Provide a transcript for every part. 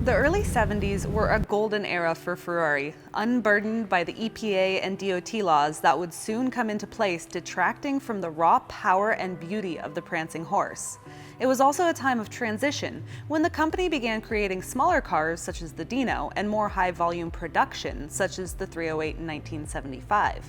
The early 70s were a golden era for Ferrari, unburdened by the EPA and DOT laws that would soon come into place, detracting from the raw power and beauty of the prancing horse. It was also a time of transition, when the company began creating smaller cars such as the Dino and more high-volume production such as the 308 in 1975.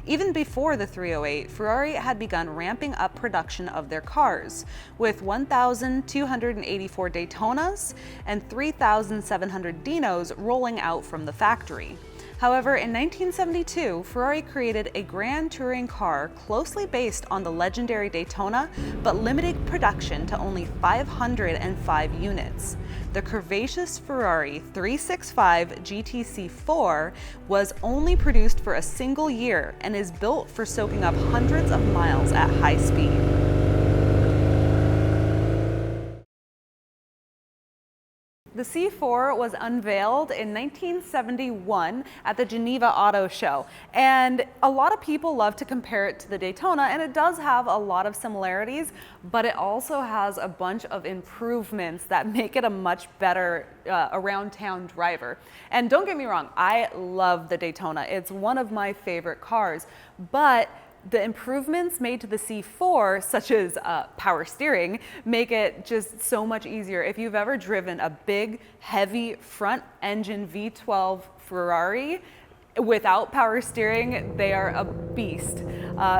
Even before the 308, Ferrari had begun ramping up production of their cars, with 1,284 Daytonas and 3,700 Dinos rolling out from the factory. However, in 1972, Ferrari created a Grand Touring car closely based on the legendary Daytona, but limited production to only 505 units. The curvaceous Ferrari 365 GTC4 was only produced for a single year and is built for soaking up hundreds of miles at high speed. The C4 was unveiled in 1971 at the Geneva Auto Show, and a lot of people love to compare it to the Daytona, and it does have a lot of similarities, but it also has a bunch of improvements that make it a much better around town driver. And don't get me wrong, I love the Daytona. It's one of my favorite cars, but the improvements made to the C4, such as power steering, make it just so much easier. If you've ever driven a big, heavy front engine V12 Ferrari without power steering, they are a beast.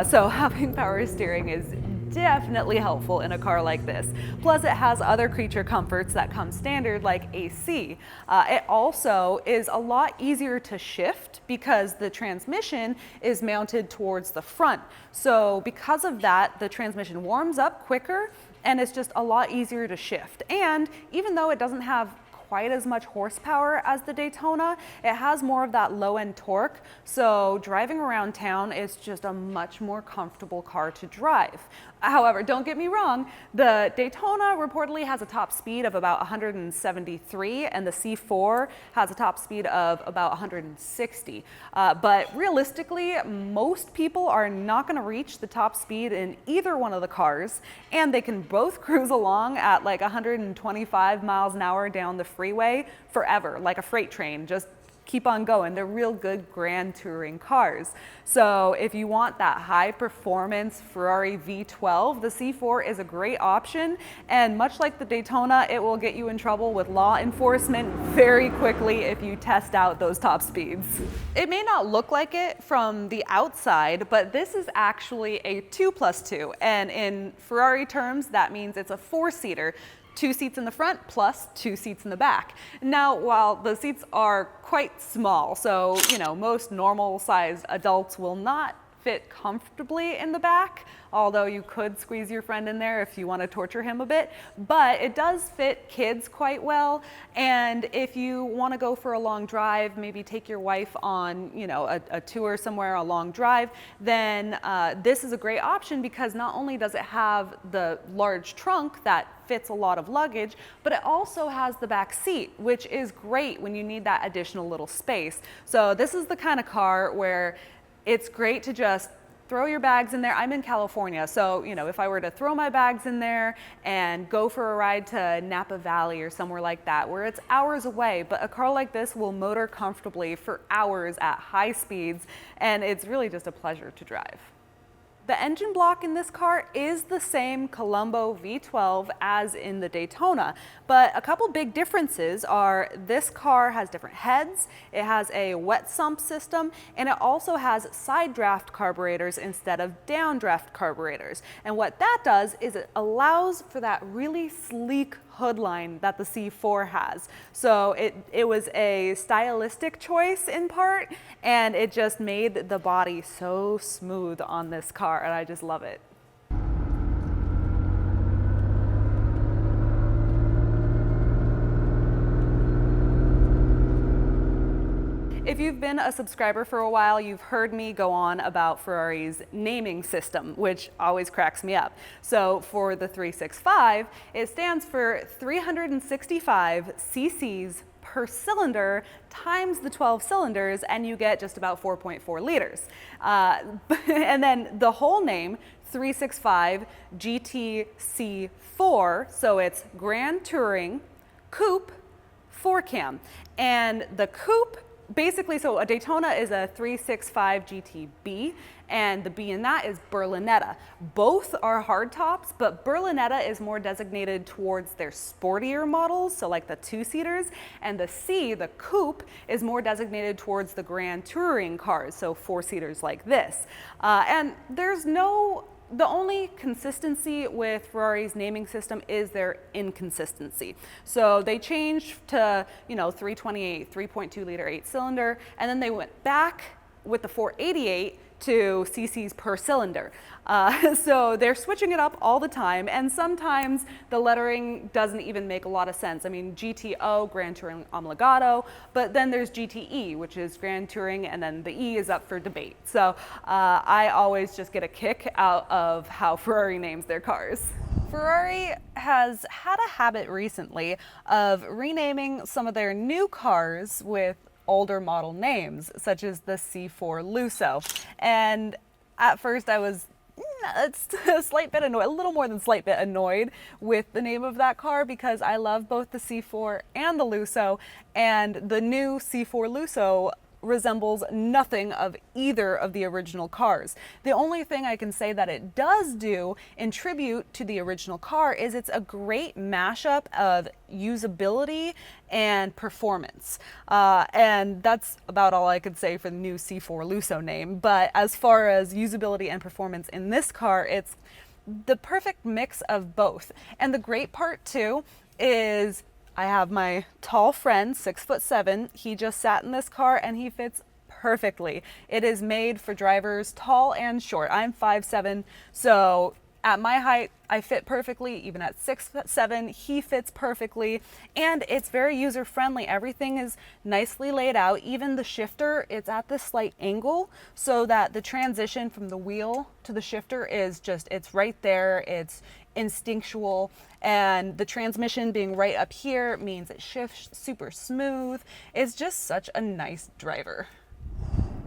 So having power steering is definitely helpful in a car like this. Plus, it has other creature comforts that come standard, like AC. It also is a lot easier to shift because the transmission is mounted towards the front. So because of that, the transmission warms up quicker and it's just a lot easier to shift. And even though it doesn't have quite as much horsepower as the Daytona, it has more of that low-end torque, so driving around town is just a much more comfortable car to drive. However, don't get me wrong, the Daytona reportedly has a top speed of about 173 and the C4 has a top speed of about 160. But realistically, most people are not going to reach the top speed in either one of the cars, and they can both cruise along at like 125 miles an hour down the freeway forever, like a freight train, just keep on going. They're real good grand touring cars. So if you want that high performance Ferrari V12, the C4 is a great option. And much like the Daytona, it will get you in trouble with law enforcement very quickly if you test out those top speeds. It may not look like it from the outside, but this is actually a 2+2. And in Ferrari terms, that means it's a 4-seater. 2 seats in the front plus 2 seats in the back. Now, while the seats are quite small, so most normal sized adults will not fit comfortably in the back, although you could squeeze your friend in there if you want to torture him a bit, but it does fit kids quite well. And if you want to go for a long drive, maybe take your wife on a tour somewhere, a long drive, then this is a great option because not only does it have the large trunk that fits a lot of luggage, but it also has the back seat, which is great when you need that additional little space. So this is the kind of car where it's great to just throw your bags in there. I'm in California, so if I were to throw my bags in there and go for a ride to Napa Valley or somewhere like that where it's hours away, but a car like this will motor comfortably for hours at high speeds, and it's really just a pleasure to drive. The engine block in this car is the same Colombo V12 as in the Daytona, but a couple big differences are this car has different heads, it has a wet sump system, and it also has side draft carburetors instead of down draft carburetors. And what that does is it allows for that really sleek hood line that the C4 has. So it was a stylistic choice in part, and it just made the body so smooth on this car, and I just love it. If you've been a subscriber for a while, you've heard me go on about Ferrari's naming system, which always cracks me up. So for the 365, it stands for 365 cc's per cylinder times the 12 cylinders, and you get just about 4.4 liters. And then the whole name, 365 GTC4, so it's Grand Touring Coupe 4-cam. And the coupe, basically, so a Daytona is a 365 GTB, and the B in that is Berlinetta. Both are hardtops, but Berlinetta is more designated towards their sportier models, so like the 2-seaters, and the C, the coupe, is more designated towards the Grand Touring cars, so 4-seaters like this. And the only consistency with Ferrari's naming system is their inconsistency. So they changed to, 328, 3.2 liter 8-cylinder, and then they went back with the 488 to cc's per cylinder. So they're switching it up all the time, and sometimes the lettering doesn't even make a lot of sense. I mean, GTO, Grand Touring Omologato, but then there's GTE, which is Grand Touring, and then the E is up for debate. So I always just get a kick out of how Ferrari names their cars. Ferrari has had a habit recently of renaming some of their new cars with older model names, such as the C4 Lusso. And at first I was a slight bit annoyed, a little more than slight bit annoyed with the name of that car, because I love both the C4 and the Lusso, and the new C4 Lusso resembles nothing of either of the original cars. The only thing I can say that it does do in tribute to the original car is it's a great mashup of usability and performance. And that's about all I could say for the new C4 Lusso name. But as far as usability and performance in this car, it's the perfect mix of both. And the great part too is I have my tall friend, 6'7". He just sat in this car and he fits perfectly. It is made for drivers tall and short. I'm 5'7", so at my height, I fit perfectly. Even at 6'7", he fits perfectly, and it's very user-friendly. Everything is nicely laid out. Even the shifter, it's at this slight angle so that the transition from the wheel to the shifter is it's right there. It's instinctual, and the transmission being right up here means it shifts super smooth. It's just such a nice driver.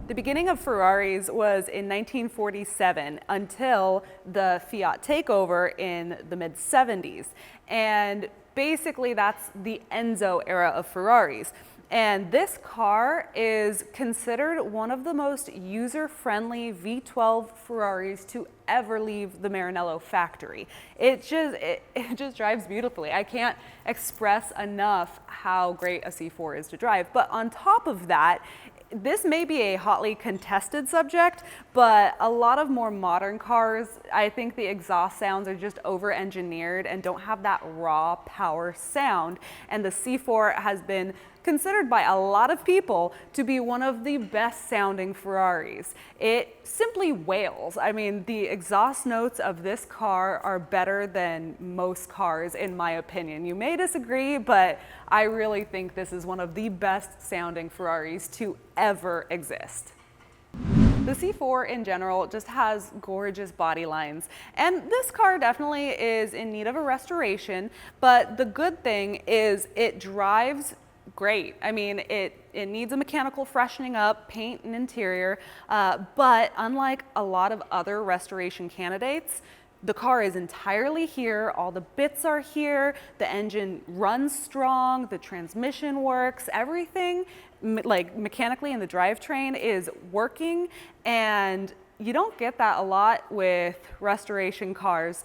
The beginning of Ferraris was in 1947 until the Fiat takeover in the mid-70s. And basically that's the Enzo era of Ferraris. And this car is considered one of the most user-friendly V12 Ferraris to ever leave the Maranello factory. It just drives beautifully. I can't express enough how great a C4 is to drive. But on top of that, this may be a hotly contested subject, but a lot of more modern cars, I think the exhaust sounds are just over-engineered and don't have that raw power sound. And the C4 has been considered by a lot of people to be one of the best sounding Ferraris. It simply wails. I mean, the exhaust notes of this car are better than most cars, in my opinion. You may disagree, but I really think this is one of the best sounding Ferraris to ever exist. The C4 in general just has gorgeous body lines, and this car definitely is in need of a restoration, but the good thing is it drives great. I mean, it needs a mechanical freshening up, paint and interior, but unlike a lot of other restoration candidates, the car is entirely here, all the bits are here, the engine runs strong, the transmission works, everything like mechanically in the drivetrain is working, and you don't get that a lot with restoration cars.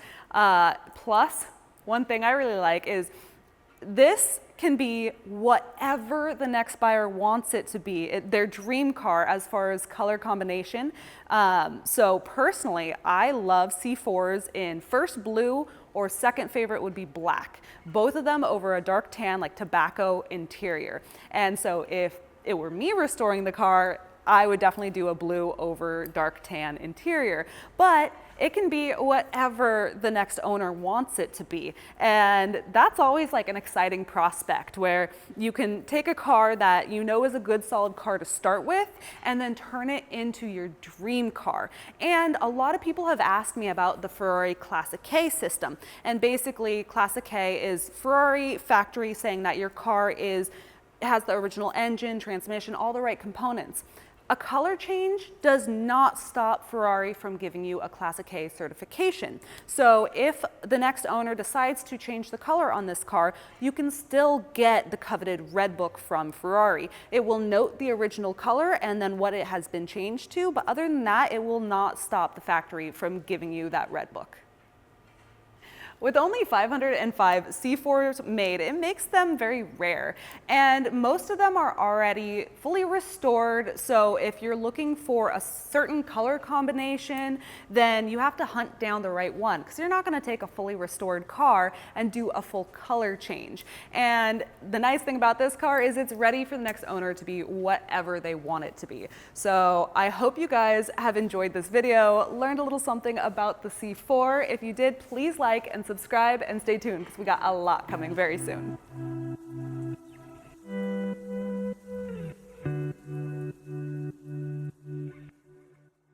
Plus, one thing I really like is this can be whatever the next buyer wants it to be, their dream car as far as color combination. So personally, I love C4s in first blue, or second favorite would be black. Both of them over a dark tan, like tobacco interior. And so if it were me restoring the car, I would definitely do a blue over dark tan interior, but it can be whatever the next owner wants it to be. And that's always like an exciting prospect, where you can take a car that you know is a good solid car to start with and then turn it into your dream car. And a lot of people have asked me about the Ferrari Classic K system. And basically Classic K is Ferrari factory saying that your car has the original engine, transmission, all the right components. A color change does not stop Ferrari from giving you a Class A certification. So if the next owner decides to change the color on this car, you can still get the coveted red book from Ferrari. It will note the original color and then what it has been changed to, but other than that, it will not stop the factory from giving you that red book. With only 505 C4s made, it makes them very rare, and most of them are already fully restored. So if you're looking for a certain color combination, then you have to hunt down the right one, because you're not going to take a fully restored car and do a full color change. And the nice thing about this car is it's ready for the next owner to be whatever they want it to be. So I hope you guys have enjoyed this video, learned a little something about the C4. If you did, please like and subscribe and stay tuned, because we got a lot coming very soon.